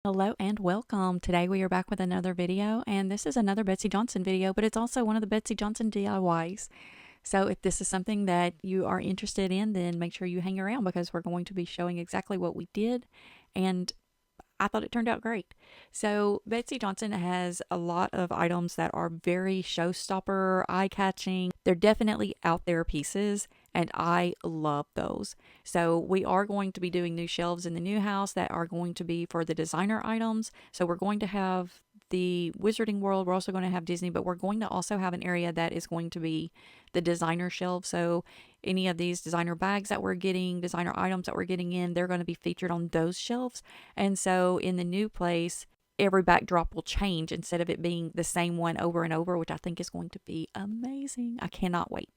Hello and welcome. Today we are back with another video, and this is another Betsey Johnson video, but it's also one of the Betsey Johnson DIYs. So if this is something that you are interested in, then make sure you hang around because we're going to be showing exactly what we did, and I thought it turned out great. So Betsey Johnson has a lot of items that are very showstopper, eye-catching. They're definitely out there pieces, and I love those. So we are going to be doing new shelves in the new house that are going to be for the designer items. So we're going to have the Wizarding World. We're also going to have Disney, but we're going to also have an area that is going to be the designer shelf. So any of these designer bags that we're getting, designer items that we're getting in, they're going to be featured on those shelves. And so in the new place, every backdrop will change instead of it being the same one over and over, which I think is going to be amazing. I cannot wait.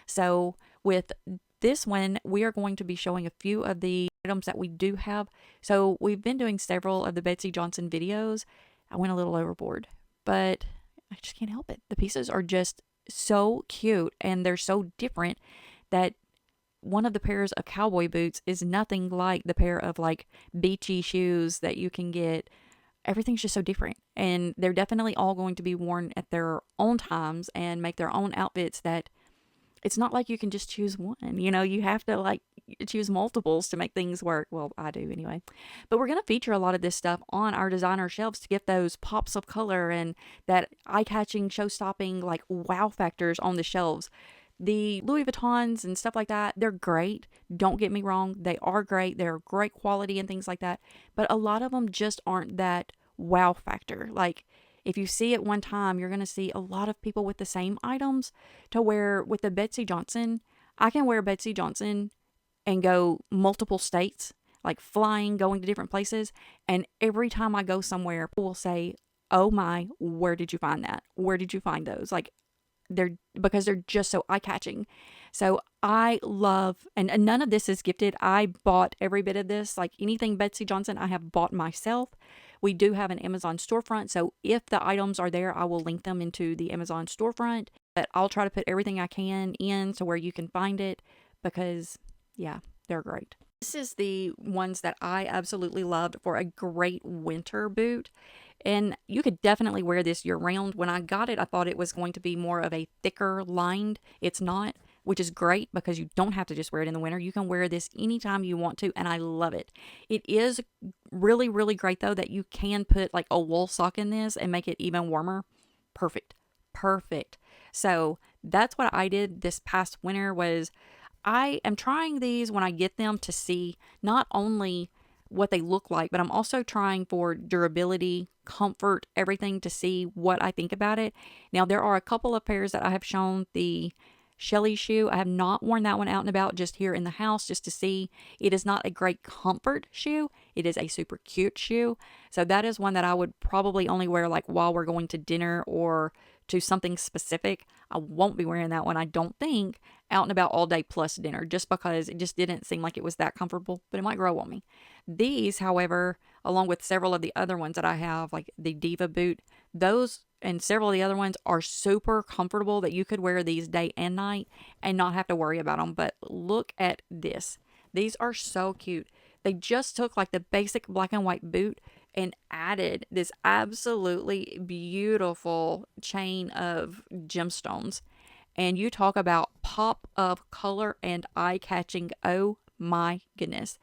So with this one, we are going to be showing a few of the items that we do have. So we've been doing several of the Betsey Johnson videos. I went a little overboard, but I just can't help it. The pieces are just so cute and they're so different that one of the pairs of cowboy boots is nothing like the pair of like beachy shoes that you can get. Everything's just so different, and they're definitely all going to be worn at their own times and make their own outfits. That it's not like you can just choose one, you have to like choose multiples to make things work. Well, I do anyway. But we're going to feature a lot of this stuff on our designer shelves to get those pops of color and that eye-catching, show-stopping like wow factors on the shelves. The Louis Vuittons and stuff like that, they're great. Don't get me wrong. They are great. They're great quality and things like that. But a lot of them just aren't that wow factor. Like, if you see it one time, you're going to see a lot of people with the same items to where with the Betsey Johnson, I can wear Betsey Johnson and go multiple states, like flying, going to different places. And every time I go somewhere, people will say, "Oh my, where did you find that? Where did you find those?" Like, because they're just so eye-catching. So I love, and none of this is gifted. I bought every bit of this. Like anything Betsey Johnson, I have bought myself. We do have an Amazon storefront, so if the items are there, I will link them into the Amazon storefront. But I'll try to put everything I can in to where you can find it because, yeah, they're great. This is the ones that I absolutely loved for a great winter boot. And you could definitely wear this year round. When I got it, I thought it was going to be more of a thicker lined. It's not, which is great because you don't have to just wear it in the winter. You can wear this anytime you want to, and I love it. It is really, really great, though, that you can put like a wool sock in this and make it even warmer. Perfect. Perfect. So that's what I did this past winter was I am trying these when I get them to see not only what they look like, but I'm also trying for durability, comfort, everything to see what I think about it. Now, there are a couple of pairs that I have shown the Shelly shoe. I have not worn that one out and about, just here in the house, just to see. It is not a great comfort shoe. It is a super cute shoe. So that is one that I would probably only wear like while we're going to dinner or to something specific. I won't be wearing that one, I don't think, out and about all day plus dinner, just because it just didn't seem like it was that comfortable, but it might grow on me. These, however, along with several of the other ones that I have, like the Diva boot, those and several of the other ones are super comfortable that you could wear these day and night and not have to worry about them. But look at this. These are so cute. They just took like the basic black and white boot and added this absolutely beautiful chain of gemstones. And you talk about pop of color and eye-catching. Oh my goodness.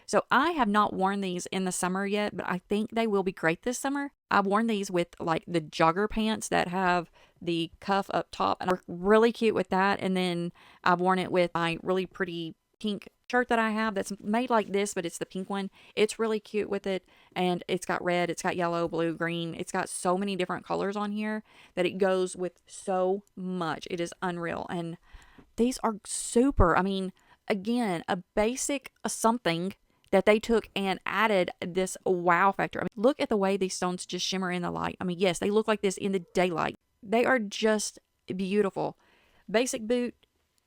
So I have not worn these in the summer yet, but I think they will be great this summer. I've worn these with like the jogger pants that have the cuff up top, and are really cute with that. And then I've worn it with my really pretty pink shirt that I have that's made like this, but it's the pink one. It's really cute with it, and it's got red, it's got yellow, blue, green. It's got so many different colors on here that it goes with so much. It is unreal, and these are super. I mean, again, a basic something that they took and added this wow factor. I mean, look at the way these stones just shimmer in the light. I mean, yes, they look like this in the daylight. They are just beautiful. Basic boot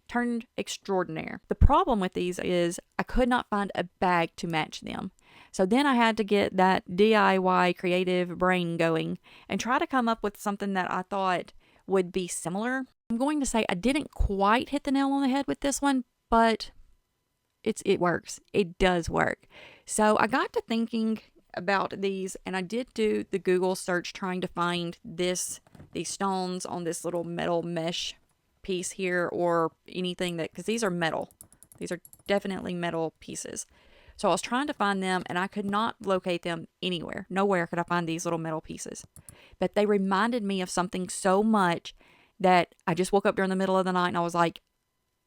turned extraordinaire. The problem with these is I could not find a bag to match them. So then I had to get that DIY creative brain going and try to come up with something that I thought would be similar. I'm going to say I didn't quite hit the nail on the head with this one, but it works. It does work. So I got to thinking about these, and I did do the Google search trying to find these stones on this little metal mesh piece here, or anything that, because these are metal. These are definitely metal pieces. So I was trying to find them, and I could not locate them anywhere. Nowhere could I find these little metal pieces. But they reminded me of something so much that I just woke up during the middle of the night and I was like,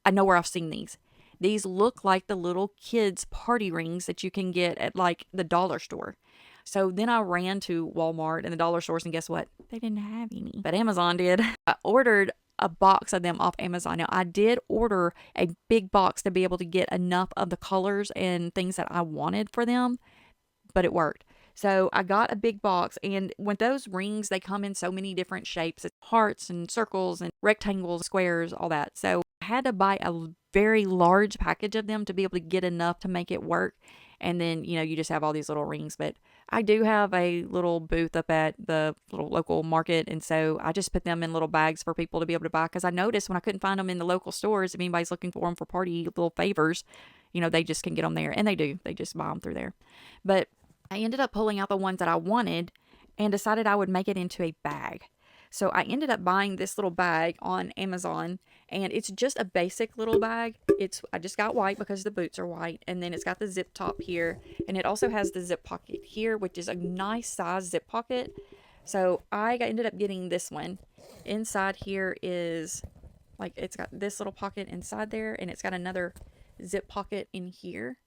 I know where I've seen these. These look like the little kids' party rings that you can get at like the dollar store. So then I ran to Walmart and the dollar stores, and guess what? They didn't have any, but Amazon did. I ordered a box of them off Amazon. Now, I did order a big box to be able to get enough of the colors and things that I wanted for them, but it worked. So I got a big box, and with those rings, they come in so many different shapes. It's hearts and circles and rectangles, squares, all that. So I had to buy a very large package of them to be able to get enough to make it work. And then, you just have all these little rings. But I do have a little booth up at the little local market, and so I just put them in little bags for people to be able to buy, because I noticed when I couldn't find them in the local stores, if anybody's looking for them for party little favors, they just can get them there. And they do. They just buy them through there. But I ended up pulling out the ones that I wanted and decided I would make it into a bag. So I ended up buying this little bag on Amazon, and it's just a basic little bag. I just got white because the boots are white, and then it's got the zip top here, and it also has the zip pocket here, which is a nice size zip pocket. So I ended up getting this one. Inside here is like, it's got this little pocket inside there, and it's got another zip pocket in here.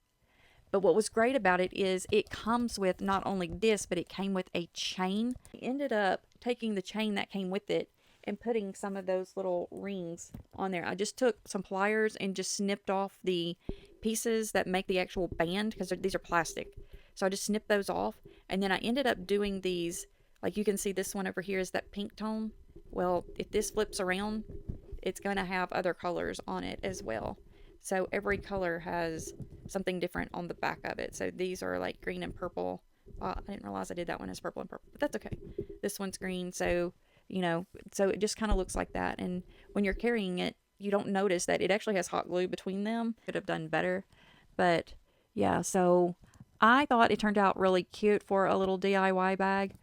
But what was great about it is it comes with not only this, but it came with a chain. I ended up taking the chain that came with it and putting some of those little rings on there. I just took some pliers and just snipped off the pieces that make the actual band, because these are plastic. So I just snipped those off, and then I ended up doing these, like you can see this one over here is that pink tone. Well, if this flips around, it's going to have other colors on it as well. So every color has something different on the back of it. So these are like green and purple. I didn't realize I did that one as purple and purple, but that's okay. This one's green, so so it just kind of looks like that. And when you're carrying it, you don't notice that it actually has hot glue between them. Could have done better, but yeah. So I thought it turned out really cute for a little DIY bag.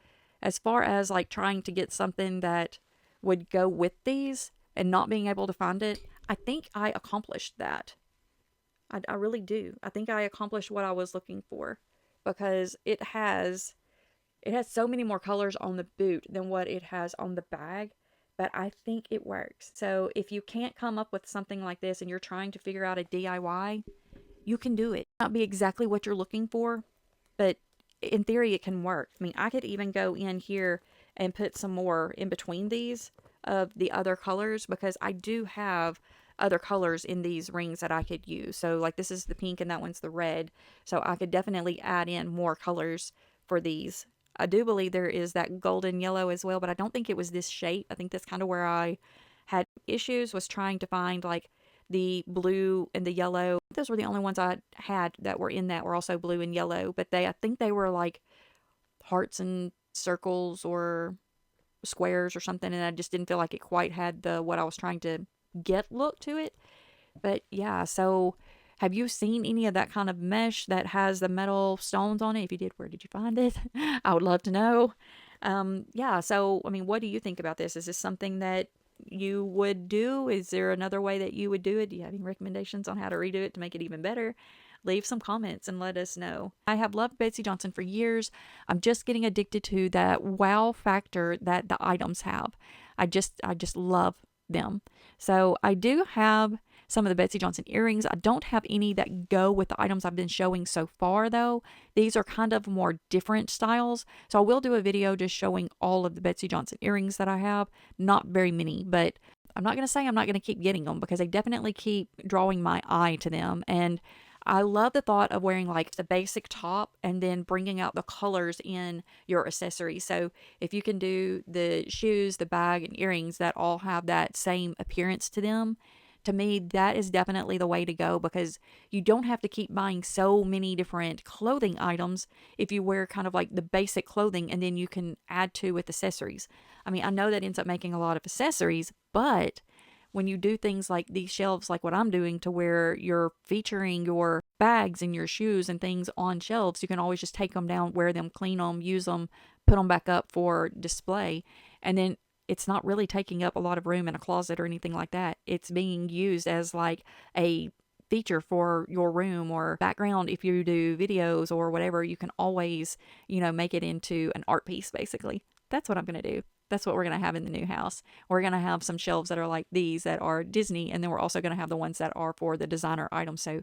As far as like trying to get something that would go with these and not being able to find it, I think I accomplished that. I really do. I think I accomplished what I was looking for, because it has so many more colors on the boot than what it has on the bag, but I think it works. So if you can't come up with something like this and you're trying to figure out a DIY, you can do it. Not be exactly what you're looking for, but in theory it can work. I mean, I could even go in here and put some more in between these of the other colors, because I do have other colors in these rings that I could use. So like this is the pink and that one's the red. So I could definitely add in more colors for these. I do believe there is that golden yellow as well, but I don't think it was this shape. I think that's kind of where I had issues, was trying to find like the blue and the yellow. Those were the only ones I had that were in that were also blue and yellow, but I think they were like hearts and circles or squares or something, and I just didn't feel like it quite had the what I was trying to get look to it. But yeah, so have you seen any of that kind of mesh that has the metal stones on it? If you did, where did you find it? I would love to know. Yeah, so I mean, what do you think about this? Is this something that you would do? Is there another way that you would do it? Do you have any recommendations on how to redo it to make it even better? Leave some comments and let us know. I have loved Betsey Johnson for years. I'm just getting addicted to that wow factor that the items have. I just love them. So I do have some of the Betsey Johnson earrings. I don't have any that go with the items I've been showing so far, though. These are kind of more different styles. So I will do a video just showing all of the Betsey Johnson earrings that I have. Not very many, but I'm not going to say I'm not going to keep getting them, because they definitely keep drawing my eye to them. And I love the thought of wearing like the basic top and then bringing out the colors in your accessories. So if you can do the shoes, the bag, and earrings that all have that same appearance to them, to me, that is definitely the way to go, because you don't have to keep buying so many different clothing items if you wear kind of like the basic clothing and then you can add to with accessories. I mean, I know that ends up making a lot of accessories, but when you do things like these shelves, like what I'm doing, to where you're featuring your bags and your shoes and things on shelves, you can always just take them down, wear them, clean them, use them, put them back up for display. And then it's not really taking up a lot of room in a closet or anything like that. It's being used as like a feature for your room or background. If you do videos or whatever, you can always, make it into an art piece basically. That's what I'm going to do. That's what we're going to have in the new house. We're going to have some shelves that are like these that are Disney, and then we're also going to have the ones that are for the designer items. So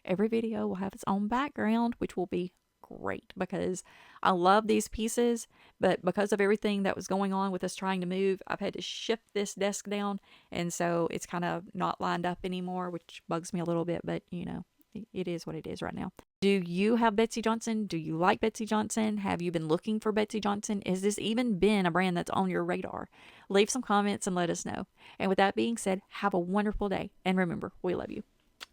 every video will have its own background, which will be great because I love these pieces, but because of everything that was going on with us trying to move, I've had to shift this desk down, and so it's kind of not lined up anymore, which bugs me a little bit, but it is what it is right now. Do you have Betsey Johnson? Do you like Betsey Johnson? Have you been looking for Betsey Johnson? Has this even been a brand that's on your radar? Leave some comments and let us know. And with that being said, have a wonderful day, and remember, we love you.